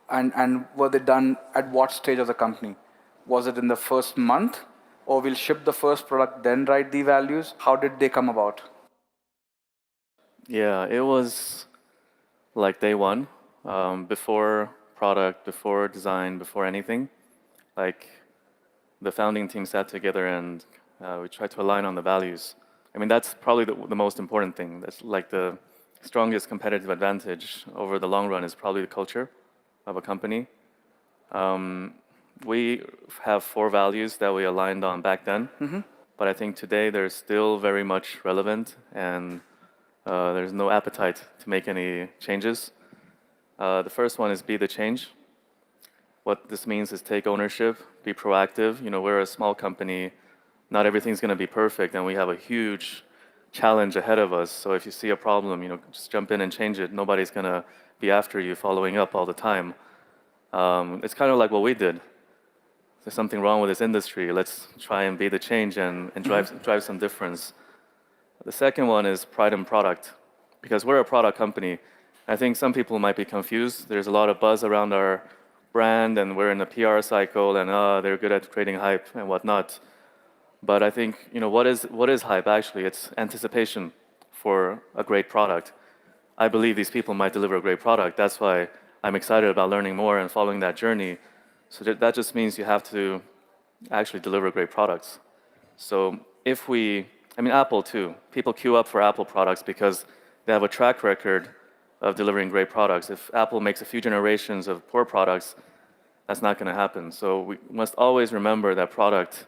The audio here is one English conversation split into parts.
And were they done at what stage of the company? Was it in the first month, or we'll ship the first product, then write the values? How did they come about? Yeah, it was like day one, before product, before design, before anything. Like the founding team sat together and we tried to align on the values. I mean, that's probably the most important thing. That's like the strongest competitive advantage over the long run is probably the culture of a company. We have four values that we aligned on back then, but I think today they're still very much relevant and there's no appetite to make any changes. The first one is be the change. What this means is take ownership, be proactive. You know, we're a small company. Not everything's going to be perfect, and we have a huge challenge ahead of us. So if you see a problem, you know, just jump in and change it. Nobody's going to be after you following up all the time. It's kind of like what we did. There's something wrong with this industry. Let's try and be the change and drive some difference. The second one is pride in product, because we're a product company. I think some people might be confused. There's a lot of buzz around our brand, and we're in a PR cycle, and they're good at creating hype and whatnot. But I think, you know, what is hype actually? It's anticipation for a great product. I believe these people might deliver a great product. That's why I'm excited about learning more and following that journey. So that just means you have to actually deliver great products. So if we, I mean, Apple too, people queue up for Apple products because they have a track record of delivering great products. If Apple makes a few generations of poor products, that's not going to happen. So we must always remember that product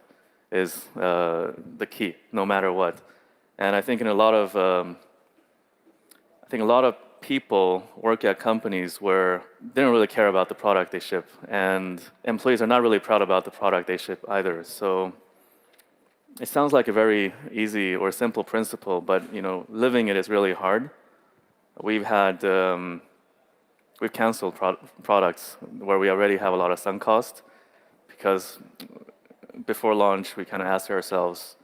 is the key, no matter what. And I think a lot of people work at companies where they don't really care about the product they ship, and employees are not really proud about the product they ship either. So it sounds like a very easy or simple principle, but you know, living it is really hard. We've had we've canceled products where we already have a lot of sunk cost because before launch we kind of asked ourselves,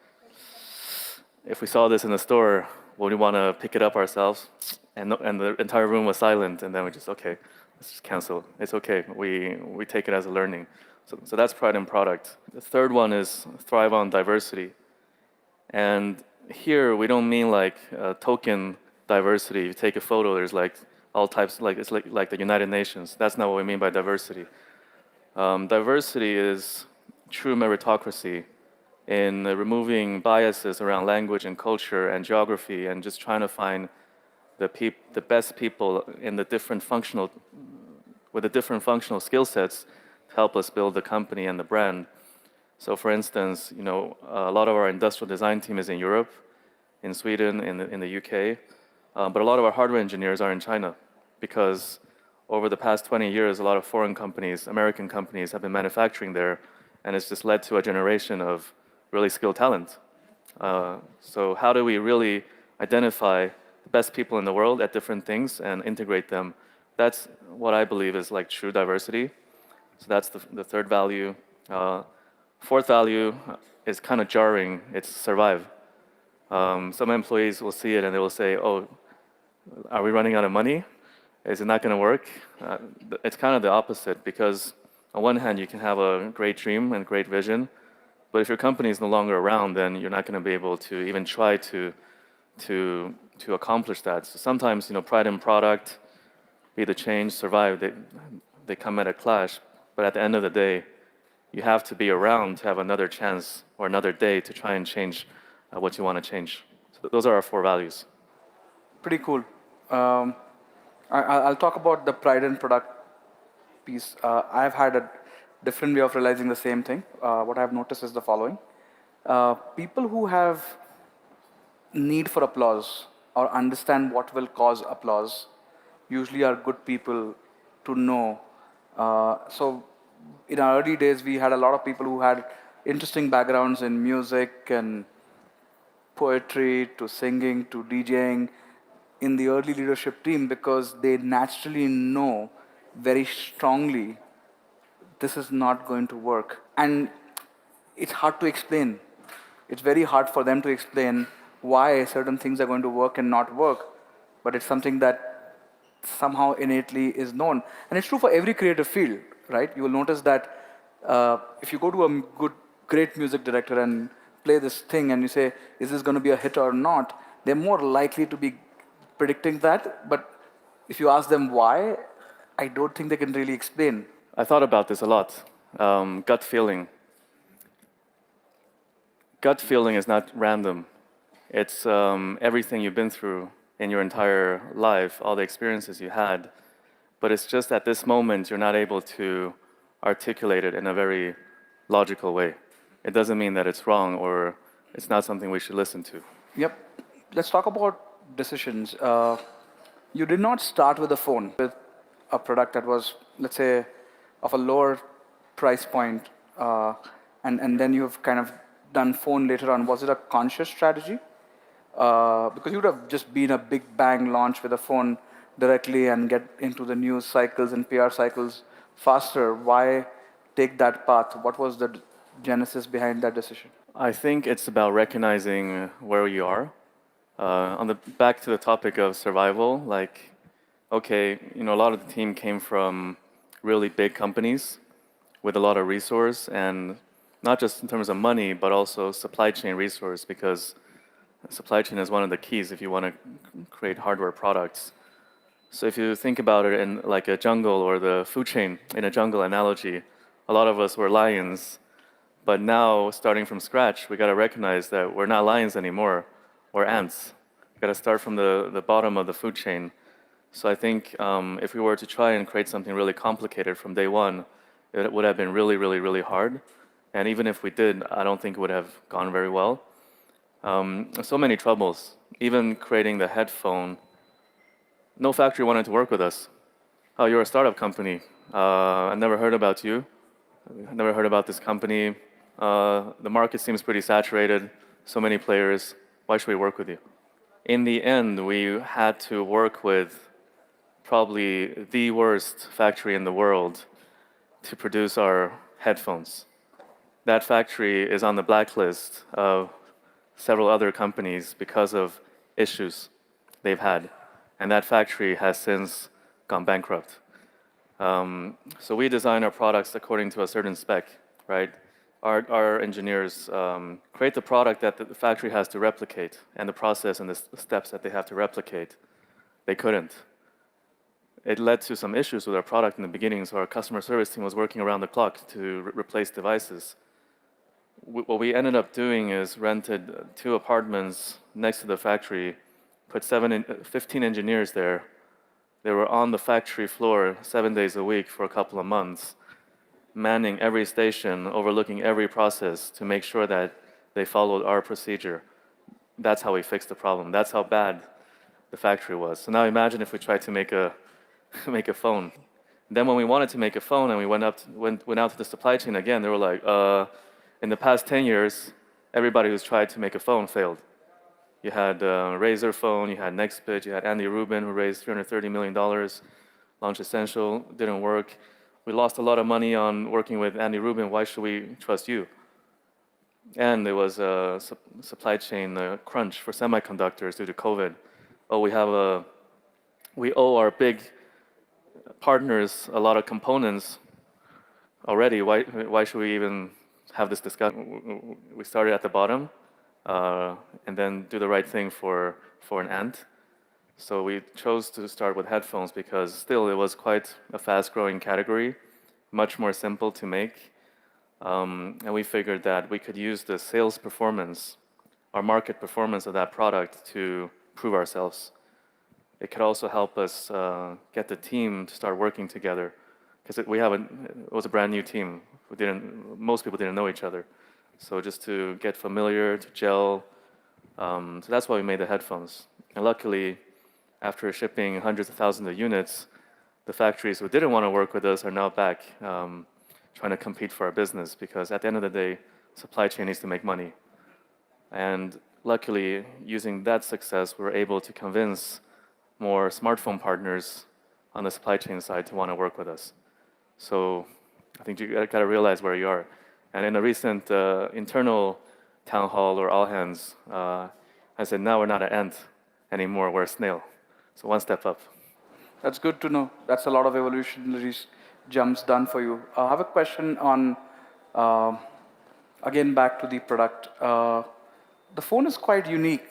if we saw this in the store, would we want to pick it up ourselves? And the entire room was silent, and then we just, okay, let's just cancel. It's okay. We take it as a learning. So that's pride in product. The third one is thrive on diversity. And here we don't mean like token diversity. You take a photo, there's like all types, like it's like the United Nations. That's not what we mean by diversity. Diversity is true meritocracy in removing biases around language and culture and geography, and just trying to find the best people in the different functional, with the different functional skill sets to help us build the company and the brand. So for instance, you know, a lot of our industrial design team is in Europe, in Sweden, in the UK, but a lot of our hardware engineers are in China because over the past 20 years, a lot of foreign companies, American companies, have been manufacturing there, and it's just led to a generation of really skilled talent. So how do we really identify the best people in the world at different things and integrate them? That's what I believe is like true diversity. So that's the third value. Fourth value is kind of jarring. It's survive. Some employees will see it and they will say, "Oh, are we running out of money? Is it not going to work?" It's kind of the opposite, because on one hand you can have a great dream and great vision, but if your company is no longer around, then you're not going to be able to even try to accomplish that. So sometimes, you know, pride in product, be the change, survive, they come at a clash. But at the end of the day, you have to be around to have another chance or another day to try and change what you want to change. So those are our four values. Pretty cool. Um, I'll talk about the pride and product piece. I've had a different way of realizing the same thing. What I've noticed is the following. People who have need for applause or understand what will cause applause usually are good people to know. So in our early days, we had a lot of people who had interesting backgrounds in music and poetry to singing to DJing in the early leadership team, because they naturally know very strongly this is not going to work. And it's hard to explain. It's very hard for them to explain why certain things are going to work and not work. But it's something that somehow innately is known. And it's true for every creative field, right? You will notice that if you go to a great music director and play this thing and you say, is this going to be a hit or not? They're more likely to be predicting that. But if you ask them why, I don't think they can really explain. I thought about this a lot. Gut feeling. Gut feeling is not random. It's everything you've been through in your entire life, all the experiences you had. But it's just at this moment you're not able to articulate it in a very logical way. It doesn't mean that it's wrong or it's not something we should listen to. Yep. Let's talk about decisions. You did not start with a phone, with a product that was, let's say, of a lower price point, and then you've kind of done phone later on. Was it a conscious strategy? Because you would have just been a big bang launch with a phone directly and get into the news cycles and PR cycles faster. Why take that path? What was the genesis behind that decision? I think it's about recognizing where you are. Back to the topic of survival, like, okay, a lot of the team came from really big companies with a lot of resource, and not just in terms of money, but also supply chain resource, because supply chain is one of the keys if you want to create hardware products. So if you think about it in like a jungle or the food chain in a jungle analogy, a lot of us were lions, but now starting from scratch, we got to recognize that we're not lions anymore, we're ants. We got to start from the bottom of the food chain. So I think if we were to try and create something really complicated from day one, it would have been really, really, really hard. And even if we did, I don't think it would have gone very well. So many troubles. Even creating the headphone, no factory wanted to work with us. Oh, you're a startup company. I never heard about you. I never heard about this company. The market seems pretty saturated. So many players. Why should we work with you? In the end, we had to work with probably the worst factory in the world to produce our headphones. That factory is on the blacklist of several other companies because of issues they've had. And that factory has since gone bankrupt. So we design our products according to a certain spec, right? Our engineers create the product that the factory has to replicate, and the process and the steps that they have to replicate, they couldn't. It led to some issues with our product in the beginning, so our customer service team was working around the clock to replace devices. What we ended up doing is rented 2 apartments next to the factory, put 15 engineers there. They were on the factory floor 7 days a week for a couple of months, manning every station, overlooking every process to make sure that they followed our procedure. That's how we fixed the problem. That's how bad the factory was. So now imagine if we tried to make a make a phone. Then when we wanted to make a phone and we went out to the supply chain again, they were like, in the past 10 years, everybody who's tried to make a phone failed. You had Razer phone, you had NextBit, you had Andy Rubin who raised $330 million, Launch Essential, didn't work. We lost a lot of money on working with Andy Rubin, why should we trust you? And there was a supply chain crunch for semiconductors due to COVID. Oh, we owe our big partners a lot of components already. Why should we even have this discussion? We started at the bottom, and then do the right thing for an ant. So we chose to start with headphones because still it was quite a fast-growing category, much more simple to make. And we figured that we could use the sales performance, our market performance of that product to prove ourselves. It could also help us get the team to start working together, because it was a brand new team. Most people didn't know each other. So just to get familiar, to gel. So that's why we made the headphones. And luckily, after shipping hundreds of thousands of units, the factories who didn't want to work with us are now back trying to compete for our business, because at the end of the day, supply chain needs to make money. And luckily, using that success, we were able to convince more smartphone partners on the supply chain side to want to work with us. So I think you got to realize where you are. And in a recent internal town hall or all hands, I said, now we're not an ant anymore, we're a snail. So one step up. That's good to know. That's a lot of evolutionary jumps done for you. I have a question on, uh, again, back to the product. The phone is quite unique.